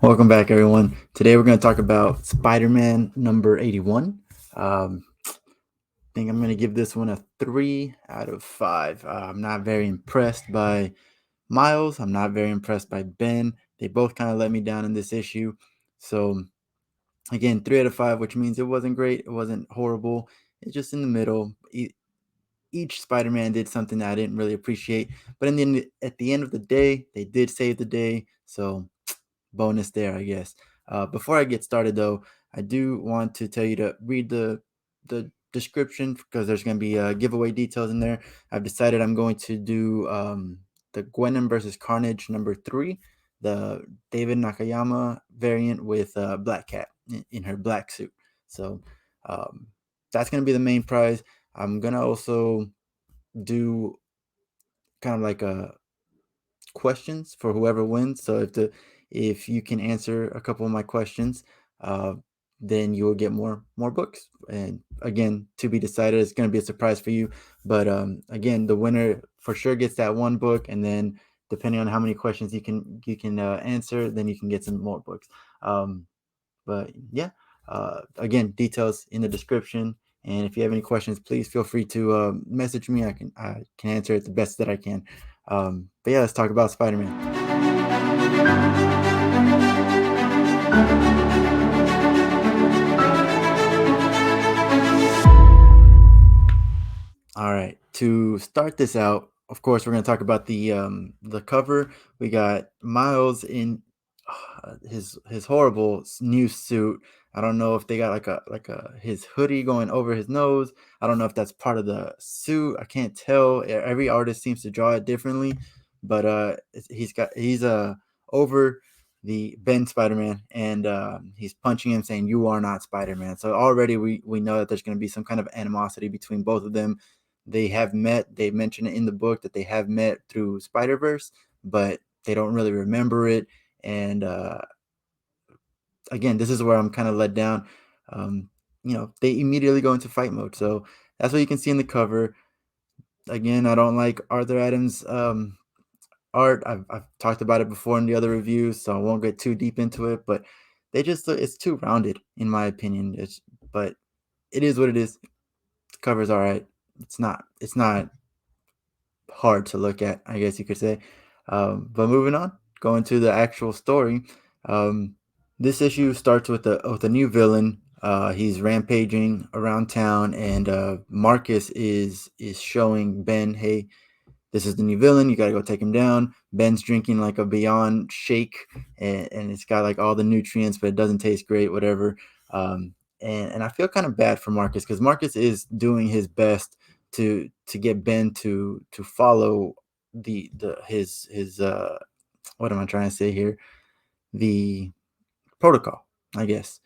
Welcome back, everyone. Today we're going to talk about Spider-Man number 81. I think I'm going to give this one a 3 out of 5. I'm not very impressed by Miles. I'm not very impressed by Ben. They both kind of let me down in this issue. So, again, 3 out of 5, which means it wasn't great. It wasn't horrible. It's just in the middle. Each Spider-Man did something that I didn't really appreciate. But at the end of the day, they did save the day. So, bonus there, I guess. Before I get started, though, I do want to tell you to read the description because there's going to be giveaway details in there. I've decided I'm going to do the Gwenon versus Carnage number 3, the David Nakayama variant with Black Cat in her black suit. So um, that's going to be the main prize. I'm gonna also do kind of like a questions for whoever wins. So if you can answer a couple of my questions, uh, then you will get more books. And again, to be decided, it's going to be a surprise for you. But again, the winner for sure gets that one book, and then depending on how many questions you can answer, then you can get some more books. But yeah, again, details in the description. And if you have any questions, please feel free to message me. I can answer it the best that I can. But yeah, let's talk about Spider Man. All right, to start this out, of course, we're going to talk about the cover. We got Miles in his horrible new suit. I don't know if they got like a his hoodie going over his nose. I don't know if that's part of the suit. I can't tell. Every artist seems to draw it differently, but he's over the Ben Spider-Man, and he's punching him, saying, "You are not Spider-Man." So already we know that there's going to be some kind of animosity between both of them. They have met. They mention it in the book that they have met through Spider Verse, but they don't really remember it. And again, this is where I'm kind of let down. Um, they immediately go into fight mode. So that's what you can see in the cover. Again, I don't like Arthur Adams' art. I've talked about it before in the other reviews, so I won't get too deep into it. But it's too rounded in my opinion. But it is what it is. The cover's all right. It's not hard to look at, I guess you could say. But moving on, going to the actual story. Um, this issue starts with a new villain. He's rampaging around town, and Marcus is showing Ben, "Hey, this is the new villain. You got to go take him down." Ben's drinking like a Beyond shake, and it's got like all the nutrients, but it doesn't taste great. Whatever. And I feel kind of bad for Marcus because Marcus is doing his best to get Ben to follow the his what am I trying to say here? The protocol, I guess.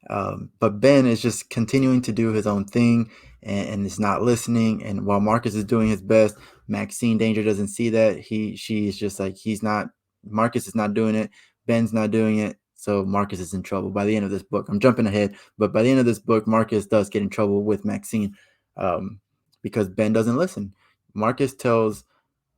But Ben is just continuing to do his own thing and is not listening. And while Marcus is doing his best, Maxine Danger doesn't see that. She's just like he's not. Marcus is not doing it. Ben's not doing it. So Marcus is in trouble by the end of this book. I'm jumping ahead, but by the end of this book, Marcus does get in trouble with Maxine um, because Ben doesn't listen. Marcus tells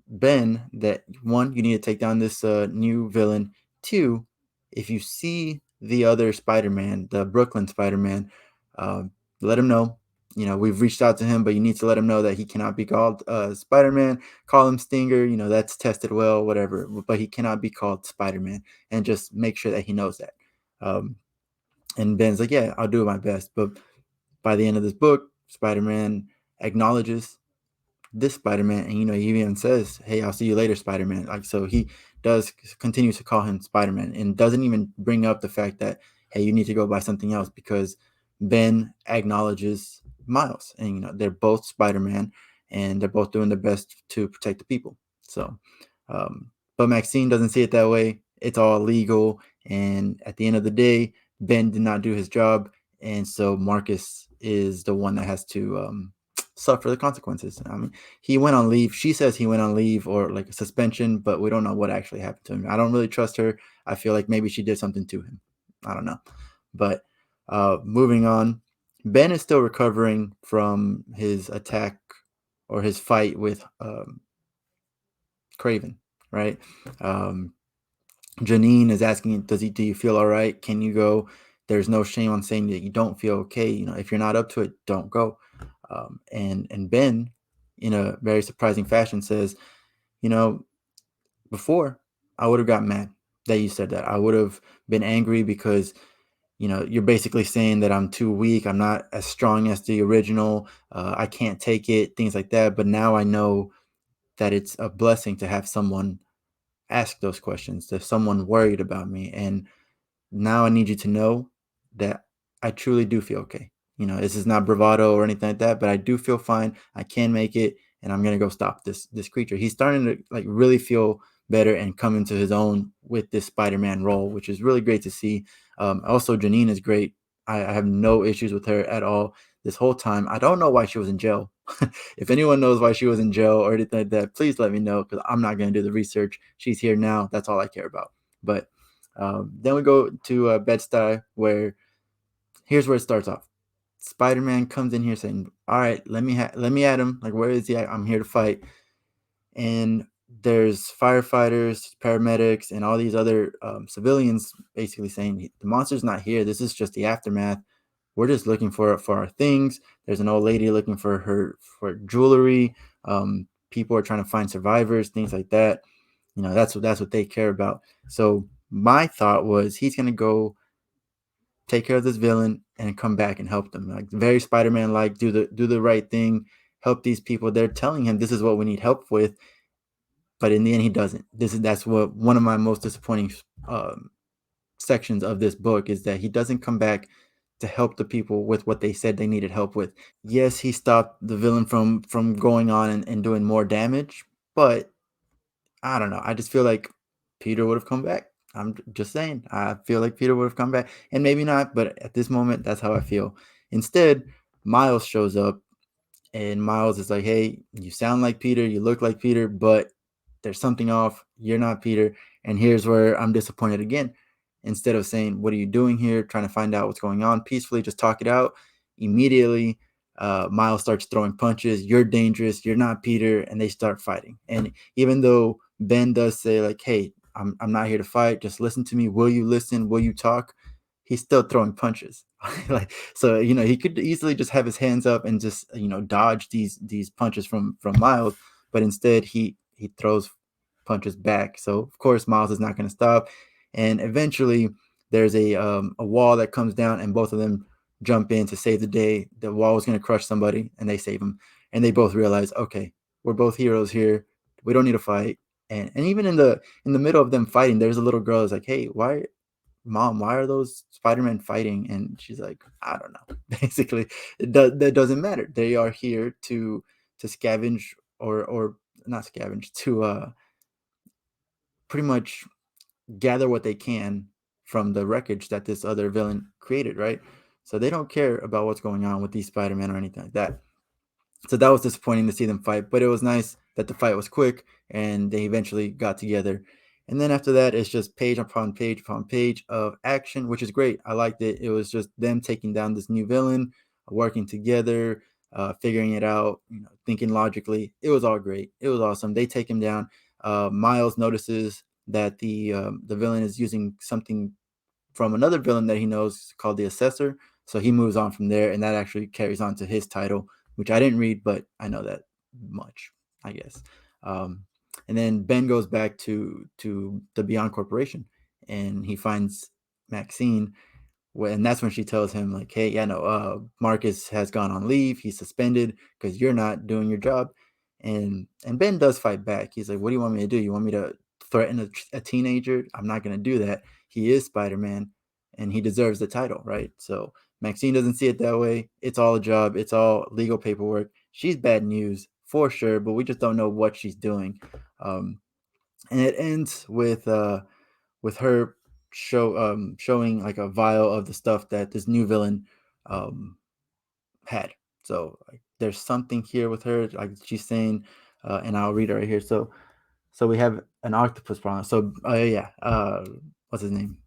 Ben that one, you need to take down this new villain. Two, if you see the other Spider-Man, the Brooklyn Spider-Man, uh, let him know. We've reached out to him, but you need to let him know that he cannot be called Spider-Man. Call him Stinger. That's tested well, whatever. But he cannot be called Spider-Man, and just make sure that he knows that. Um, and Ben's like, yeah, I'll do my best. But by the end of this book, Spider-Man acknowledges this Spider-Man, and he even says, "Hey, I'll see you later, Spider-Man." Like, so he does continue to call him Spider-Man, and doesn't even bring up the fact that, hey, you need to go by something else, because Ben acknowledges Miles, and they're both Spider-Man, and they're both doing their best to protect the people. So, but Maxine doesn't see it that way. It's all legal, and at the end of the day, Ben did not do his job, and so Marcus is the one that has to suffer the consequences. I mean, he went on leave. She says he went on leave or like a suspension, but we don't know what actually happened to him. I don't really trust her. I feel like maybe she did something to him. I don't know. But moving on, Ben is still recovering from his attack or his fight with Craven, right? Um, Janine is asking, do you feel all right? Can you go? There's no shame on saying that you don't feel okay. If you're not up to it, don't go. And Ben, in a very surprising fashion, says, you know, before I would have got mad that you said that. I would have been angry because you're basically saying that I'm too weak. I'm not as strong as the original. I can't take it, things like that. But now I know that it's a blessing to have someone ask those questions, to someone worried about me. And now I need you to know that I truly do feel okay. This is not bravado or anything like that, but I do feel fine. I can make it, and I'm gonna go stop this creature. He's starting to like really feel better and come into his own with this Spider-Man role, which is really great to see. Also, Janine is great. I have no issues with her at all this whole time. I don't know why she was in jail. If anyone knows why she was in jail or anything like that, please let me know because I'm not going to do the research. She's here now. That's all I care about. But then we go to Bed-Stuy, where here's where it starts off. Spider-Man comes in here saying, "All right, let me at him. Like, where is he? I'm here to fight." And there's firefighters, paramedics, and all these other civilians basically saying, "The monster's not here. This is just the aftermath. We're just looking for our things." There's an old lady looking for jewelry. People are trying to find survivors, things like that. That's what they care about. So my thought was he's gonna go take care of this villain and come back and help them. Like very Spider-Man like, do the right thing, help these people. They're telling him this is what we need help with, but in the end he doesn't. That's what one of my most disappointing sections of this book is that he doesn't come back to help the people with what they said they needed help with. Yes, he stopped the villain from going on and doing more damage, but I don't know. I just feel like Peter would have come back. I'm just saying. I feel like Peter would have come back, and maybe not, but at this moment, that's how I feel. Instead, Miles shows up, and Miles is like, "Hey, you sound like Peter, you look like Peter, but there's something off. You're not Peter." And here's where I'm disappointed again. Instead of saying, "What are you doing here?" Trying to find out what's going on peacefully, just talk it out. Immediately, Miles starts throwing punches. You're dangerous. You're not Peter, and they start fighting. And even though Ben does say like, "Hey, I'm not here to fight. Just listen to me. Will you listen? Will you talk?" He's still throwing punches. Like so, he could easily just have his hands up and just dodge these punches from Miles, but instead he throws punches back. So of course Miles is not going to stop, and eventually there's a wall that comes down, and both of them jump in to save the day. The wall was going to crush somebody, and they save him, and they both realize, okay, we're both heroes here. We don't need to fight. And even in the middle of them fighting, there's a little girl who's like, "Hey, why are those Spider-Man fighting?" And she's like, "I don't know." Basically, that doesn't matter. They are here to scavenge, or not scavenge, to pretty much gather what they can from the wreckage that this other villain created, right? So they don't care about what's going on with these Spider-Man or anything like that. So that was disappointing to see them fight, but it was nice that the fight was quick and they eventually got together. And then after that, it's just page upon page upon page of action, which is great. I liked it. It was just them taking down this new villain, working together, figuring it out, thinking logically. It was all great. It was awesome. They take him down. Miles notices that the villain is using something from another villain that he knows called the Assessor. So he moves on from there, and that actually carries on to his title, which I didn't read, but I know that much, I guess. Um, and then Ben goes back to the Beyond Corporation, and he finds Maxine, and that's when she tells him like, "Hey, yeah, no, Marcus has gone on leave. He's suspended because you're not doing your job." And Ben does fight back. He's like, "What do you want me to do? You want me to threaten a teenager? I'm not going to do that. He is Spider-Man, and he deserves the title, right?" So Maxine doesn't see it that way. It's all a job. It's all legal paperwork. She's bad news for sure, but we just don't know what she's doing. Um, and it ends with her showing like a vial of the stuff that this new villain um, had. So like, there's something here with her. Like she's saying, and I'll read it right here. So we have an octopus problem. So yeah, what's his name?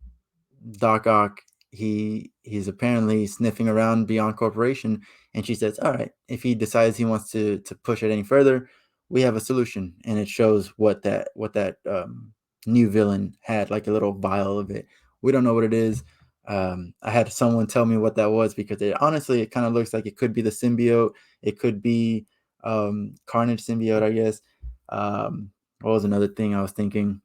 Doc Ock. He's apparently sniffing around Beyond Corporation, and she says, "All right, if he decides he wants to push it any further, we have a solution." And it shows what that new villain had like a little vial of it. We don't know what it is. I had someone tell me what that was because it kind of looks like it could be the symbiote. It could be Carnage symbiote, I guess. What was another thing I was thinking?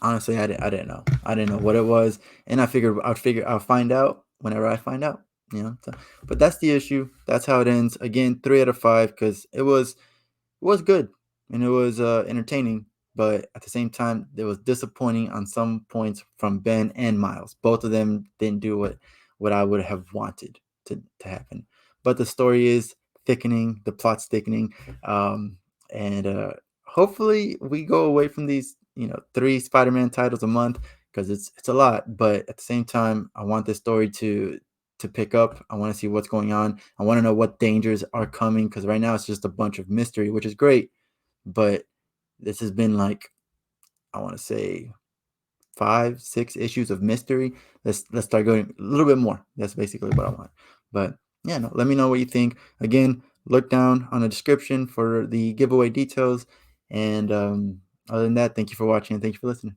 Honestly, I didn't know. I didn't know what it was, and I figure I'll find out whenever I find out. So, but that's the issue. That's how it ends. Again, 3 out of 5 because it was good and it was entertaining, but at the same time, it was disappointing on some points from Ben and Miles. Both of them didn't do what I would have wanted to happen. But the story is thickening, the plot's thickening, and hopefully we go away from these 3 Spider-Man titles a month because it's a lot. But at the same time, I want this story to pick up. I want to see what's going on. I want to know what dangers are coming because right now it's just a bunch of mystery, which is great. But this has been like, I want to say 5, 6 issues of mystery. Let's start going a little bit more. That's basically what I want. But yeah, no, let me know what you think. Again, look down on the description for the giveaway details. And other than that, thank you for watching and thank you for listening.